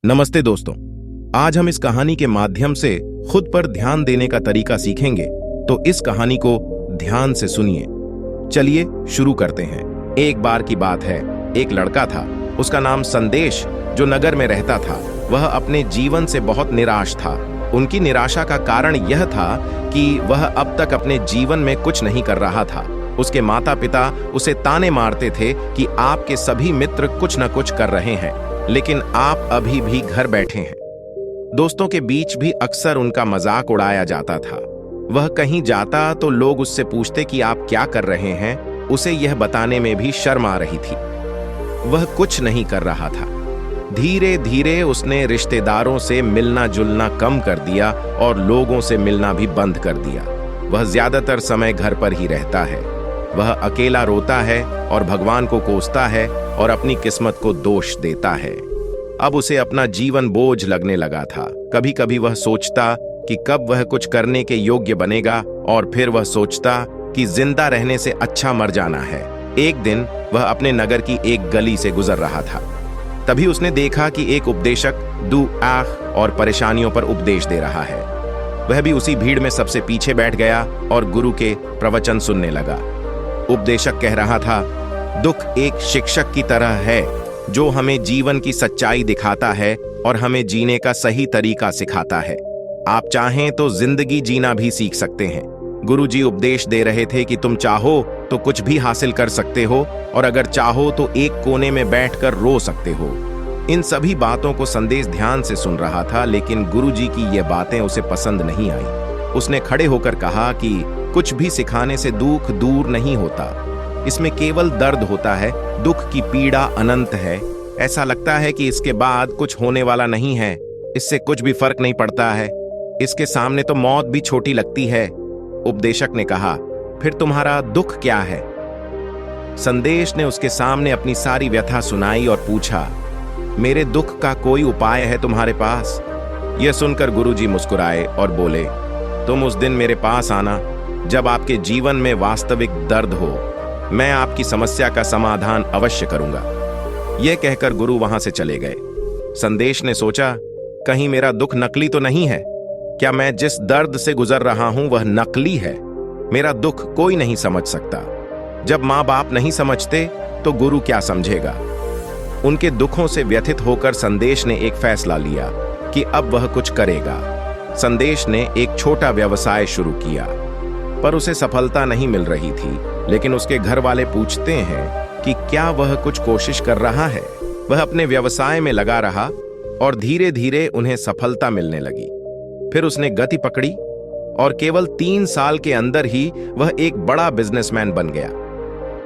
नमस्ते दोस्तों। आज हम इस कहानी के माध्यम से खुद पर ध्यान देने का तरीका सीखेंगे, तो इस कहानी को ध्यान से सुनिए। चलिए शुरू करते हैं। एक बार की बात है, एक लड़का था, उसका नाम संदेश, जो नगर में रहता था। वह अपने जीवन से बहुत निराश था। उनकी निराशा का कारण यह था कि वह अब तक अपने जीवन में कुछ नहीं कर रहा था। उसके माता पिता उसे ताने मारते थे कि आपके सभी मित्र कुछ न कुछ कर रहे हैं, लेकिन आप अभी भी घर बैठे हैं। दोस्तों के बीच भी अक्सर उनका मजाक उड़ाया जाता था। वह कहीं जाता तो लोग उससे पूछते कि आप क्या कर रहे हैं। उसे यह बताने में भी शर्म आ रही थी। वह कुछ नहीं कर रहा था। धीरे धीरे उसने रिश्तेदारों से मिलना जुलना कम कर दिया और लोगों से मिलना भी बंद कर दिया। वह ज्यादातर समय घर पर ही रहता है। वह अकेला रोता है और भगवान को कोसता है और अपनी किस्मत को दोष देता है। अब उसे अपना जीवन बोझ लगने लगा था। कभी कभी वह सोचता कि कब वह कुछ करने के योग्य बनेगा, और फिर वह सोचता कि जिंदा रहने से अच्छा मर जाना है। एक दिन वह अपने नगर की एक गली से गुजर रहा था। तभी उसने देखा कि एक उपदेशक दुआख और परेशानियों पर उपदेश दे रहा है। वह भी उसी भीड़ में सबसे पीछे बैठ गया और गुरु के प्रवचन सुनने लगा। उपदेशक कह रहा था, दुख एक शिक्षक की तरह है जो हमें जीवन की सच्चाई दिखाता है और हमें जीने का सही तरीका सिखाता है। आप चाहें तो जिंदगी जीना भी सीख सकते हैं। गुरुजी उपदेश दे रहे थे कि तुम चाहो तो कुछ भी हासिल कर सकते हो, और अगर चाहो तो एक कोने में बैठकर रो सकते हो। इन सभी बातों को संदेश ध्यान से सुन रहा था, लेकिन गुरुजी की ये बातें उसे पसंद नहीं आई। उसने खड़े होकर कहा कि कुछ भी सिखाने से दुख दूर नहीं होता, इसमें केवल दर्द होता है। दुख की पीड़ा अनंत है। ऐसा लगता है कि इसके बाद कुछ होने वाला नहीं है, इससे कुछ भी फर्क नहीं पड़ता है, इसके सामने तो मौत भी छोटी लगती है। उपदेशक ने कहा, फिर तुम्हारा दुख क्या है? संदेश ने उसके सामने अपनी सारी व्यथा सुनाई और पूछा, मेरे दुख का कोई उपाय है तुम्हारे पास? यह सुनकर गुरुजी मुस्कुराए और बोले, तुम उस दिन मेरे पास आना जब आपके जीवन में वास्तविक दर्द हो। मैं आपकी समस्या का समाधान अवश्य करूंगा। यह कहकर गुरु वहां से चले गए। संदेश ने सोचा, कहीं मेरा दुख नकली तो नहीं है? क्या मैं जिस दर्द से गुजर रहा हूं वह नकली है? मेरा दुख कोई नहीं समझ सकता। जब माँ बाप नहीं समझते तो गुरु क्या समझेगा? उनके दुखों से व्यथित होकर संदेश ने एक फैसला लिया कि अब वह कुछ करेगा। संदेश ने एक छोटा व्यवसाय शुरू किया, पर उसे सफलता नहीं मिल रही थी। लेकिन उसके घर वाले पूछते हैं कि क्या वह कुछ कोशिश कर रहा है। वह अपने व्यवसाय में लगा रहा और धीरे धीरे उन्हें सफलता मिलने लगी। फिर उसने गति पकड़ी और केवल 3 साल के अंदर ही वह एक बड़ा बिजनेसमैन बन गया।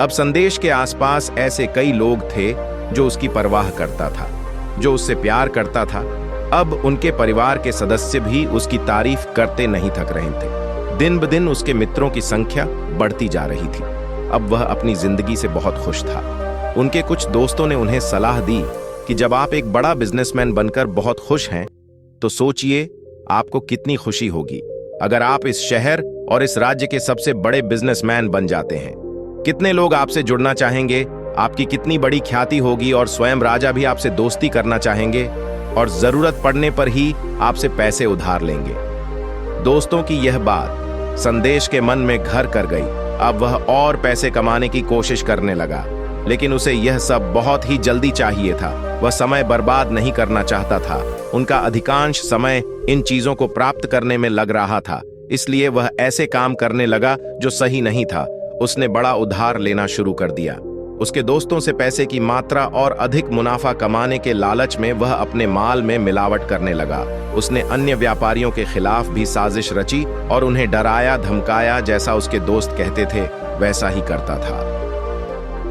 अब संदेश के आसपास ऐसे कई लोग थे जो उसकी परवाह करता था, जो उससे प्यार करता था। अब उनके परिवार के सदस्य भी उसकी तारीफ करते नहीं थक रहे थे। दिन ब दिन उसके मित्रों की संख्या बढ़ती जा रही थी। अब वह अपनी जिंदगी से बहुत खुश था। उनके कुछ दोस्तों ने उन्हें सलाह दी कि जब आप एक बड़ा बिजनेसमैन बनकर बहुत खुश हैं, तो सोचिए आपको कितनी खुशी होगी अगर आप इस शहर और इस राज्य के सबसे बड़े बिजनेसमैन बन जाते हैं। कितने लोग आपसे जुड़ना चाहेंगे, आपकी कितनी बड़ी ख्याति होगी, और स्वयं राजा भी आपसे दोस्ती करना चाहेंगे और जरूरत पड़ने पर ही आपसे पैसे उधार लेंगे। दोस्तों की यह बात संदेश के मन में घर कर गई। अब वह और पैसे कमाने की कोशिश करने लगा, लेकिन उसे यह सब बहुत ही जल्दी चाहिए था। वह समय बर्बाद नहीं करना चाहता था। उनका अधिकांश समय इन चीजों को प्राप्त करने में लग रहा था, इसलिए वह ऐसे काम करने लगा जो सही नहीं था। उसने बड़ा उधार लेना शुरू कर दिया। उसके दोस्तों से पैसे की मात्रा और अधिक मुनाफा कमाने के लालच में वह अपने माल में मिलावट करने लगा। उसने अन्य व्यापारियों के खिलाफ भी साजिश रची और उन्हें डराया धमकाया। जैसा उसके दोस्त कहते थे वैसा ही करता था।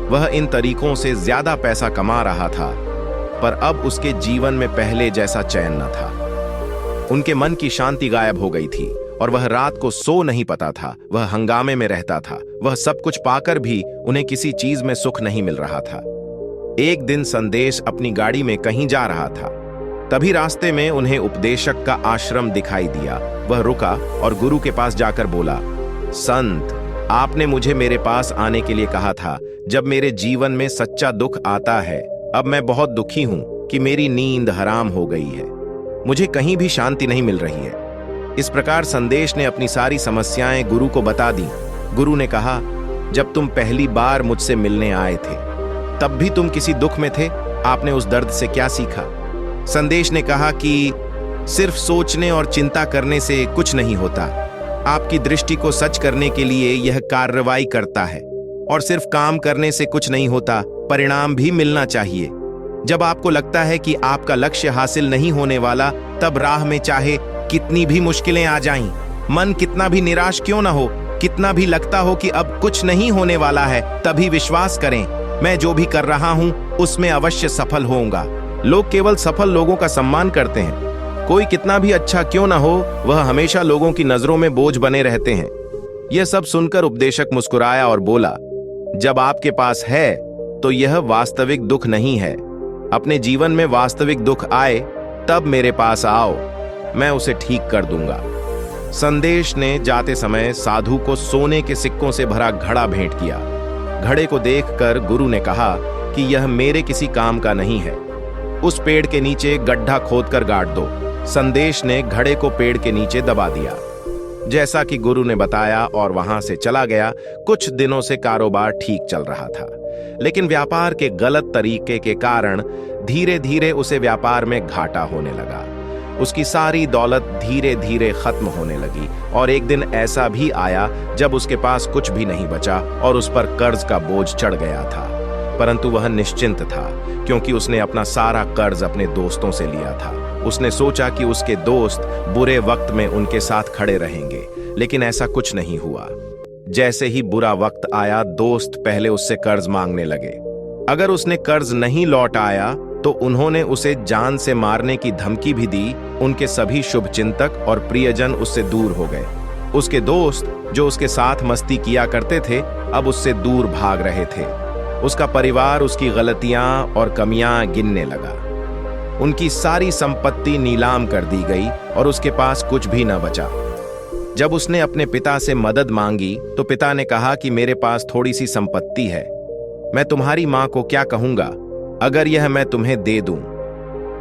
वह इन तरीकों से ज्यादा पैसा कमा रहा था, पर अब उसके जीवन में पहले जैसा चैन न था। उनके मन की शांति गायब हो गई थी और वह रात को सो नहीं पाता था। वह हंगामे में रहता था। वह सब कुछ पाकर भी उन्हें किसी चीज में सुख नहीं मिल रहा था। एक दिन संदेश अपनी गाड़ी में कहीं जा रहा था। तभी रास्ते में उन्हें उपदेशक का आश्रम दिखाई दिया। वह रुका और गुरु के पास जाकर बोला, संत, आपने मुझे मेरे पास आने के लिए कहा था जब मेरे जीवन में सच्चा दुख आता है। अब मैं बहुत दुखी हूं। कि मेरी नींद हराम हो गई है, मुझे कहीं भी शांति नहीं मिल रही है। इस प्रकार संदेश ने अपनी सारी समस्याएं गुरु को बता दी। गुरु ने कहा, जब तुम पहली बार मुझसे मिलने आए थे तब भी तुम किसी दुख में थे, आपने उस दर्द से क्या सीखा? संदेश ने कहा कि सिर्फ सोचने और चिंता करने से कुछ नहीं होता, आपकी दृष्टि को सच करने के लिए यह कार्रवाई करता है, और सिर्फ काम करने से कुछ नहीं होता, परिणाम भी मिलना चाहिए। जब आपको लगता है कि आपका लक्ष्य हासिल नहीं होने वाला, तब राह में चाहे कितनी भी मुश्किलें आ जाएं, मन कितना भी निराश क्यों ना हो, कितना भी लगता हो कि अब कुछ नहीं होने वाला है, तभी विश्वास करें, मैं जो भी कर रहा हूं उसमें अवश्य सफल होऊंगा। लोग केवल सफल लोगों का सम्मान करते हैं। कोई कितना भी अच्छा क्यों ना हो, वह हमेशा लोगों की नजरों में बोझ बने रहते हैं। यह सब सुनकर उपदेशक मुस्कुराया और बोला, जब आपके पास है तो यह वास्तविक दुख नहीं है। अपने जीवन में वास्तविक दुख आए तब मेरे पास आओ, मैं उसे ठीक कर दूंगा। संदेश ने जाते समय साधु को सोने के सिक्कों से भरा घड़ा भेंट किया। घड़े को देखकर गुरु ने कहा कि यह मेरे किसी काम का नहीं है, उस पेड़ के नीचे गड्ढा खोदकर गाड़ दो। संदेश ने घड़े को पेड़ के नीचे दबा दिया, जैसा कि गुरु ने बताया, और वहां से चला गया। कुछ दिनों से कारोबार ठीक चल रहा था, लेकिन व्यापार के गलत तरीके के कारण धीरे धीरे उसे व्यापार में घाटा होने लगा। उसकी सारी दौलत धीरे धीरे खत्म होने लगी, और एक दिन ऐसा भी आया जब उसके पास कुछ भी नहीं बचा और उस पर कर्ज का बोझ चढ़ गया था। परंतु वह निश्चिंत था, क्योंकि उसने अपना सारा कर्ज अपने दोस्तों से लिया था। उसने सोचा कि उसके दोस्त बुरे वक्त में उनके साथ खड़े रहेंगे, लेकिन ऐसा कुछ नहीं हुआ। जैसे ही बुरा वक्त आया, दोस्त पहले उससे कर्ज मांगने लगे। अगर उसने कर्ज नहीं लौट आया तो उन्होंने उसे जान से मारने की धमकी भी दी। उनके सभी शुभचिंतक और प्रियजन उससे दूर हो गए। उसके दोस्त जो उसके साथ मस्ती किया करते थे, अब उससे दूर भाग रहे थे। उसका परिवार उसकी गलतियां और कमियां गिनने लगा। उनकी सारी संपत्ति नीलाम कर दी गई और उसके पास कुछ भी न बचा। जब उसने अपने पिता से मदद मांगी तो पिता ने कहा कि मेरे पास थोड़ी सी संपत्ति है, मैं तुम्हारी मां को क्या कहूंगा अगर यह मैं तुम्हें दे दूं।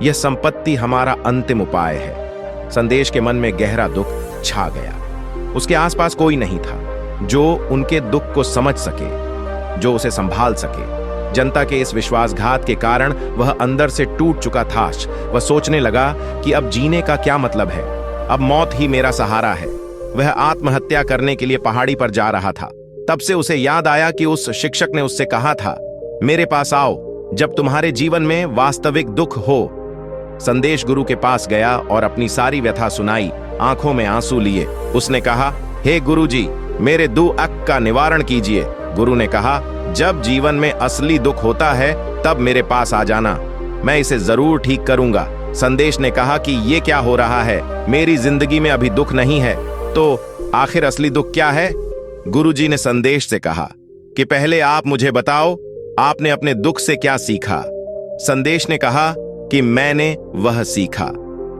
यह संपत्ति हमारा अंतिम उपाय है। संदेश के मन में गहरा दुख छा गया। उसके आसपास कोई नहीं था जो उनके दुख को समझ सके, जो उसे संभाल सके। जनता के इस विश्वासघात के कारण वह अंदर से टूट चुका था। वह सोचने लगा कि अब जीने का क्या मतलब है, अब मौत ही मेरा सहारा है। वह आत्महत्या करने के लिए पहाड़ी पर जा रहा था। तब से उसे याद आया कि उस शिक्षक ने उससे कहा था, मेरे पास आओ जब तुम्हारे जीवन में वास्तविक दुख हो। संदेश गुरु के पास गया और अपनी सारी व्यथा सुनाई, आंखों में आंसू लिए। उसने कहा, हे गुरुजी, मेरे दुख का निवारण कीजिए। गुरु ने कहा, जब जीवन में असली दुख होता है तब मेरे पास आ जाना, मैं इसे जरूर ठीक करूंगा। संदेश ने कहा कि ये क्या हो रहा है, मेरी जिंदगी में अभी दुख नहीं है, तो आखिर असली दुख क्या है? गुरुजी ने संदेश से कहा कि पहले आप मुझे बताओ, आपने अपने दुख से क्या सीखा? संदेश ने कहा कि मैंने वह सीखा,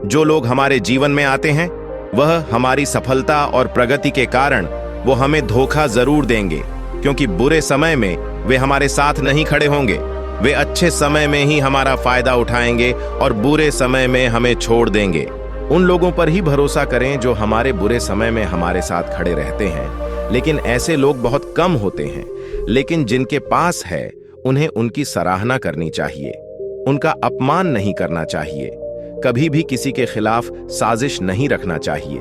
जो लोग हमारे जीवन में आते हैं वह हमारी सफलता और प्रगति के कारण वो हमें धोखा जरूर देंगे, क्योंकि बुरे समय में वे हमारे साथ नहीं खड़े होंगे। वे अच्छे समय में ही हमारा फायदा उठाएंगे और बुरे समय में हमें छोड़ देंगे। उन लोगों पर ही भरोसा करें जो हमारे बुरे समय में हमारे साथ खड़े रहते हैं, लेकिन ऐसे लोग बहुत कम होते हैं। लेकिन जिनके पास है उन्हें उनकी सराहना करनी चाहिए, उनका अपमान नहीं करना चाहिए। कभी भी किसी के खिलाफ साजिश नहीं रखना चाहिए।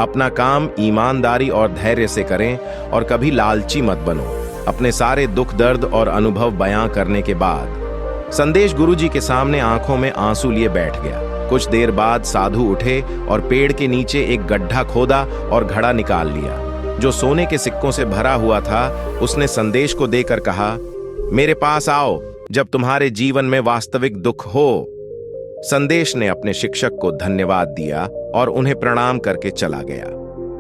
अपना काम ईमानदारी और धैर्य से करें और कभी लालची मत बनो। अपने सारे दुख दर्द और अनुभव बयां करने के बाद संदेश गुरुजी के सामने आंखों में आंसू लिए बैठ गया। कुछ देर बाद साधु उठे और पेड़ के नीचे एक गड्ढा खोदा और घड़ा निकाल लिया, जो सोने के सिक्कों से भरा हुआ था। उसने संदेश को देकर कहा, मेरे पास आओ जब तुम्हारे जीवन में वास्तविक दुख हो। संदेश ने अपने शिक्षक को धन्यवाद दिया और उन्हें प्रणाम करके चला गया।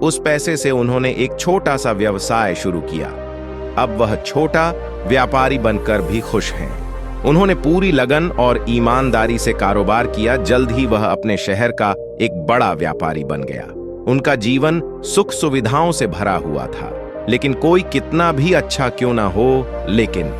उस पैसे से उन्होंने एक छोटा सा व्यवसाय शुरू किया। अब वह छोटा व्यापारी बनकर भी खुश हैं। उन्होंने पूरी लगन और ईमानदारी से कारोबार किया। जल्द ही वह अपने शहर का एक बड़ा व्यापारी बन गया। उनका जीवन सुख सुविधाओं से भरा हुआ था, लेकिन कोई कितना भी अच्छा क्यों ना हो, लेकिन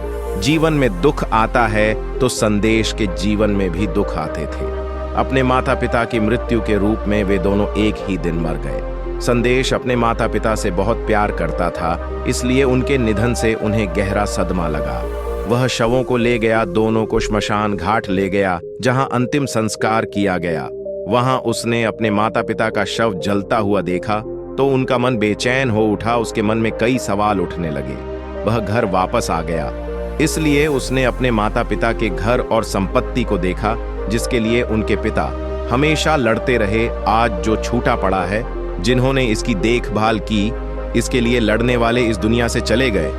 जीवन में दुख आता है तो संदेश के जीवन में भी दुख आते थे। अपने माता पिता की मृत्यु के रूप में वे दोनों एक ही दिन मर गए। संदेश अपने माता पिता से बहुत प्यार करता था, इसलिए उनके निधन से उन्हें गहरा सदमा लगा। वह शवों को ले गया, दोनों को श्मशान घाट ले गया, जहां अंतिम संस्कार किया गया। वहां उसने अपने माता पिता का शव जलता हुआ देखा तो उनका मन बेचैन हो उठा। उसके मन में कई सवाल उठने लगे। वह घर वापस आ गया, इसलिए उसने अपने माता पिता के घर और संपत्ति को देखा, जिसके लिए उनके पिता हमेशा लड़ते रहे। आज जो छूटा पड़ा है, जिन्होंने इसकी देखभाल की, इसके लिए लड़ने वाले इस दुनिया से चले गए।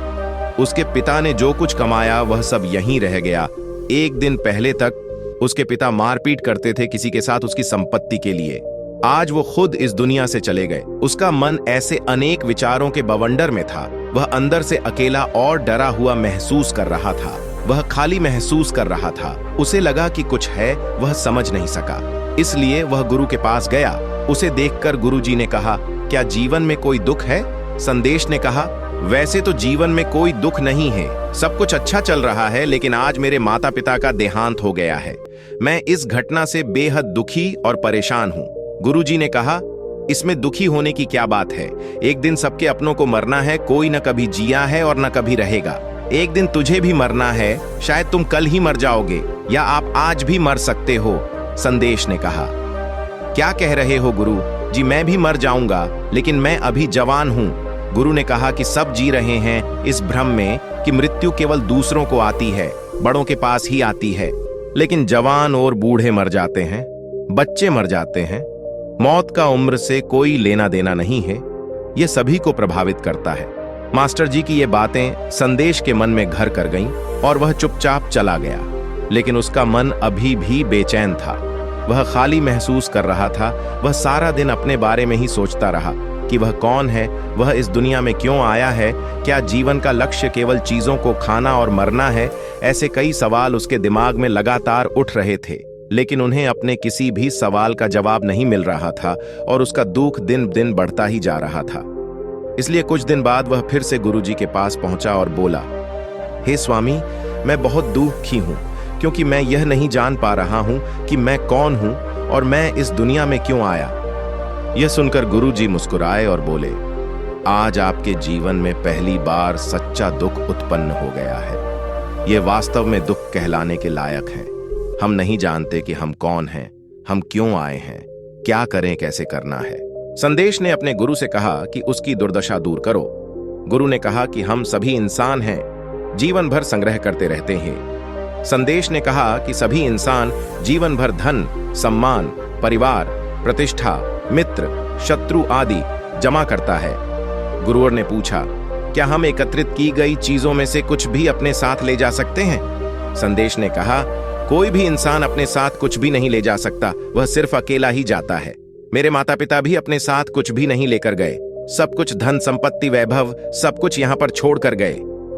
उसके पिता ने जो कुछ कमाया वह सब यहीं रह गया। एक दिन पहले तक उसके पिता मारपीट करते थे किसी के साथ उसकी संपत्ति के लिए। आज वो खुद इस दुनिया से चले गए। उसका मन ऐसे अनेक विचारों के बवंडर में था। वह अंदर से अकेला और डरा हुआ महसूस कर रहा था। वह खाली महसूस कर रहा था। उसे लगा कि कुछ है, वह समझ नहीं सका। इसलिए वह गुरु के पास गया। उसे देखकर गुरुजी ने कहा, क्या जीवन में कोई दुख है? संदेश ने कहा, वैसे तो जीवन में कोई दुख नहीं है, सब कुछ अच्छा चल रहा है, लेकिन आज मेरे माता पिता का देहांत हो गया है। मैं इस घटना से बेहद दुखी और परेशान हूँ। गुरुजी ने कहा, इसमें दुखी होने की क्या बात है? एक दिन सबके अपनों को मरना है। कोई न कभी जिया है और न कभी रहेगा। एक दिन तुझे भी मरना है। शायद तुम कल ही मर जाओगे या आप आज भी मर सकते हो। संदेश ने कहा, क्या कह रहे हो गुरु जी? मैं भी मर जाऊंगा, लेकिन मैं अभी जवान हूं। गुरु ने कहा कि सब जी रहे हैं इस भ्रम में कि मृत्यु केवल दूसरों को आती है, बड़ों के पास ही आती है, लेकिन जवान और बूढ़े मर जाते हैं, बच्चे मर जाते हैं। मौत का उम्र से कोई लेना देना नहीं है, यह सभी को प्रभावित करता है। मास्टर जी की ये बातें संदेश के मन में घर कर गईं और वह चुपचाप चला गया। लेकिन उसका मन अभी भी बेचैन था। वह खाली महसूस कर रहा था। वह सारा दिन अपने बारे में ही सोचता रहा कि वह कौन है, वह इस दुनिया में क्यों आया है, क्या जीवन का लक्ष्य केवल चीजों को खाना और मरना है? ऐसे कई सवाल उसके दिमाग में लगातार उठ रहे थे, लेकिन उन्हें अपने किसी भी सवाल का जवाब नहीं मिल रहा था और उसका दुख दिन दिन बढ़ता ही जा रहा था। इसलिए कुछ दिन बाद वह फिर से गुरुजी के पास पहुंचा और बोला, हे स्वामी, मैं बहुत दुखी हूं, क्योंकि मैं यह नहीं जान पा रहा हूं कि मैं कौन हूं और मैं इस दुनिया में क्यों आया। यह सुनकर गुरुजी मुस्कुराए और बोले, आज आपके जीवन में पहली बार सच्चा दुख उत्पन्न हो गया है। यह वास्तव में दुख कहलाने के लायक है। हम नहीं जानते कि हम कौन हैं, हम क्यों आए हैं, क्या करें, कैसे करना है। संदेश ने अपने गुरु से कहा कि उसकी दुर्दशा दूर करो। गुरु ने कहा कि हम सभी इंसान हैं, जीवन भर संग्रह करते रहते हैं। संदेश ने कहा कि सभी इंसान जीवन भर धन, सम्मान, परिवार, प्रतिष्ठा, मित्र, शत्रु आदि जमा करता है। गुरुवर ने पूछा, क्या हम एकत्रित की गई चीजों में से कुछ भी अपने साथ ले जा सकते हैं? संदेश ने कहा, कोई भी इंसान अपने साथ कुछ भी नहीं ले जा सकता, वह सिर्फ अकेला ही जाता है। मेरे माता पिता भी अपने साथ कुछ भी नहीं लेकर गए। सब कुछ, धन संपत्ति, वैभव, सब कुछ यहाँ पर छोड़ कर गए।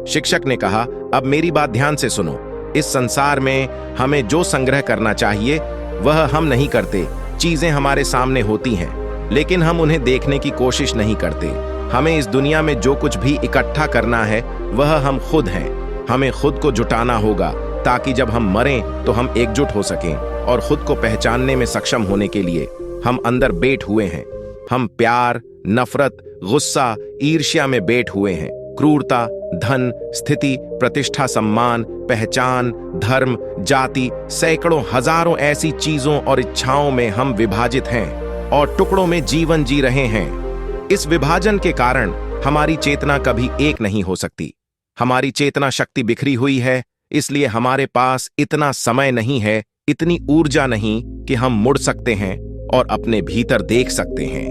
शिक्षक ने कहा, अब मेरी बात ध्यान से सुनो। इस संसार में हमें जो संग्रह करना चाहिए वह हम नहीं करते। चीजें हमारे सामने होती हैं, लेकिन हम उन्हें देखने की कोशिश नहीं करते। हमें इस दुनिया में जो कुछ भी इकट्ठा करना है वह हम खुद हैं। हमें खुद को जुटाना होगा, ताकि जब हम मरें तो हम एकजुट हो सकें। और खुद को पहचानने में सक्षम होने के लिए हम अंदर बैठ हुए हैं। हम प्यार, नफरत, गुस्सा, ईर्ष्या में बैठ हुए हैं। क्रूरता, धन, स्थिति, प्रतिष्ठा, सम्मान, पहचान, धर्म, जाति, सैकड़ों हजारों ऐसी चीजों और इच्छाओं में हम विभाजित हैं और टुकड़ों में जीवन जी रहे हैं। इस विभाजन के कारण हमारी चेतना कभी एक नहीं हो सकती। हमारी चेतना शक्ति बिखरी हुई है, इसलिए हमारे पास इतना समय नहीं है, इतनी ऊर्जा नहीं कि हम मुड़ सकते हैं और अपने भीतर देख सकते हैं।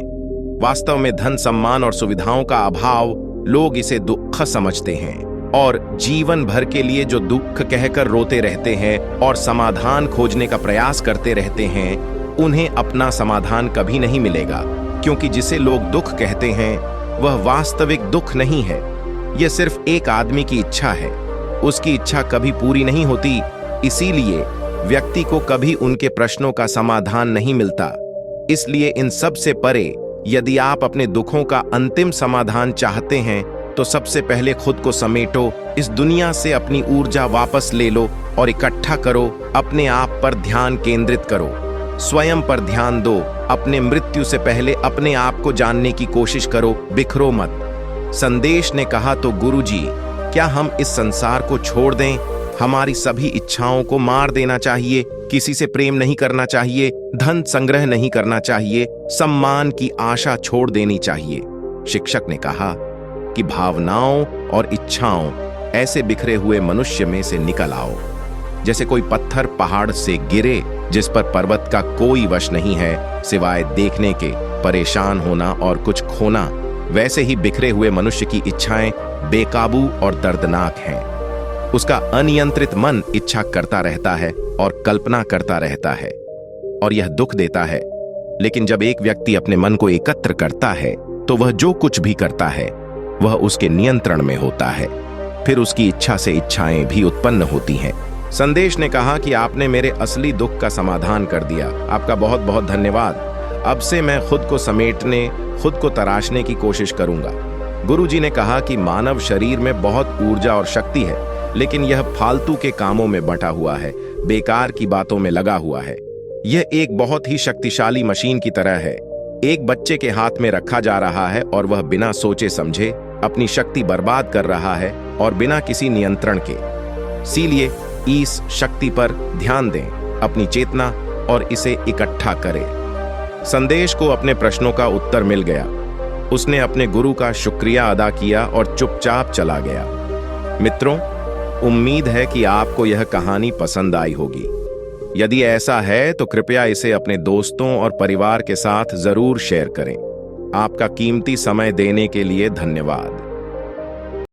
वास्तव में धन, सम्मान और सुविधाओं का अभाव, लोग इसे दुख समझते हैं और जीवन भर के लिए जो दुख कहकर रोते रहते हैं और समाधान खोजने का प्रयास करते रहते हैं, उन्हें अपना समाधान कभी नहीं मिलेगा, क्योंकि जिसे लोग दुख कहते हैं वह वास्तविक दुख नहीं है। यह सिर्फ एक आदमी की इच्छा है। उसकी इच्छा कभी पूरी नहीं होती, इसीलिए व्यक्ति को कभी उनके प्रश्नों का समाधान नहीं मिलता। इसलिए इन सब से परे, यदि आप अपने दुखों का अंतिम समाधान चाहते हैं तो सबसे पहले खुद को समेटो, इस दुनिया से अपनी ऊर्जा वापस ले लो और इकट्ठा करो। अपने आप पर ध्यान केंद्रित करो, स्वयं पर ध्यान दो। अपने मृत्यु से पहले अपने आप को जानने की कोशिश करो, बिखरो मत। संदेश ने कहा, तो गुरुजी, क्या हम इस संसार को छोड़ दें? हमारी सभी इच्छाओं को मार देना चाहिए। किसी से प्रेम नहीं करना चाहिए, धन संग्रह नहीं करना चाहिए, सम्मान की आशा छोड़ देनी चाहिए। शिक्षक ने कहा कि भावनाओं और इच्छाओं ऐसे बिखरे हुए मनुष्य में से निकल आओ, जैसे कोई पत्थर पहाड़ से गिरे जिस पर पर्वत का कोई वश नहीं है सिवाय देखने के, परेशान होना और कुछ खोना। वैसे ही बिखरे हुए मनुष्य की इच्छाएं बेकाबू और दर्दनाक हैं। उसका अनियंत्रित मन इच्छा करता रहता है और कल्पना करता रहता है और यह दुख देता है। लेकिन जब एक व्यक्ति अपने मन को एकत्र करता है तो वह जो कुछ भी करता है वह उसके नियंत्रण में होता है। फिर उसकी इच्छा से इच्छाएं भी उत्पन्न होती हैं। संदेश ने कहा कि आपने मेरे असली दुख का समाधान कर दिया। आपका बहुत बहुत धन्यवाद। अब से मैं खुद को समेटने, खुद को तराशने की कोशिश करूंगा। गुरुजी ने कहा कि मानव शरीर में बहुत ऊर्जा और शक्ति है, लेकिन यह फालतू के कामों में बटा हुआ है, बेकार की बातों में लगा हुआ है। यह एक बहुत ही शक्तिशाली मशीन की तरह है। एक बच्चे के हाथ में रखा जा रहा है और वह बिना सोचे समझे अपनी शक्ति बर्बाद कर रहा है और बिना किसी नियंत्रण के। इसीलिए इस शक्ति पर ध्यान दें, अपनी चेतना, और इसे इकट्ठा करें। संदेश को अपने प्रश्नों का उत्तर मिल गया। उसने अपने गुरु का शुक्रिया अदा किया और चुपचाप चला गया। मित्रों, उम्मीद है कि आपको यह कहानी पसंद आई होगी। यदि ऐसा है तो कृपया इसे अपने दोस्तों और परिवार के साथ जरूर शेयर करें। आपका कीमती समय देने के लिए धन्यवाद।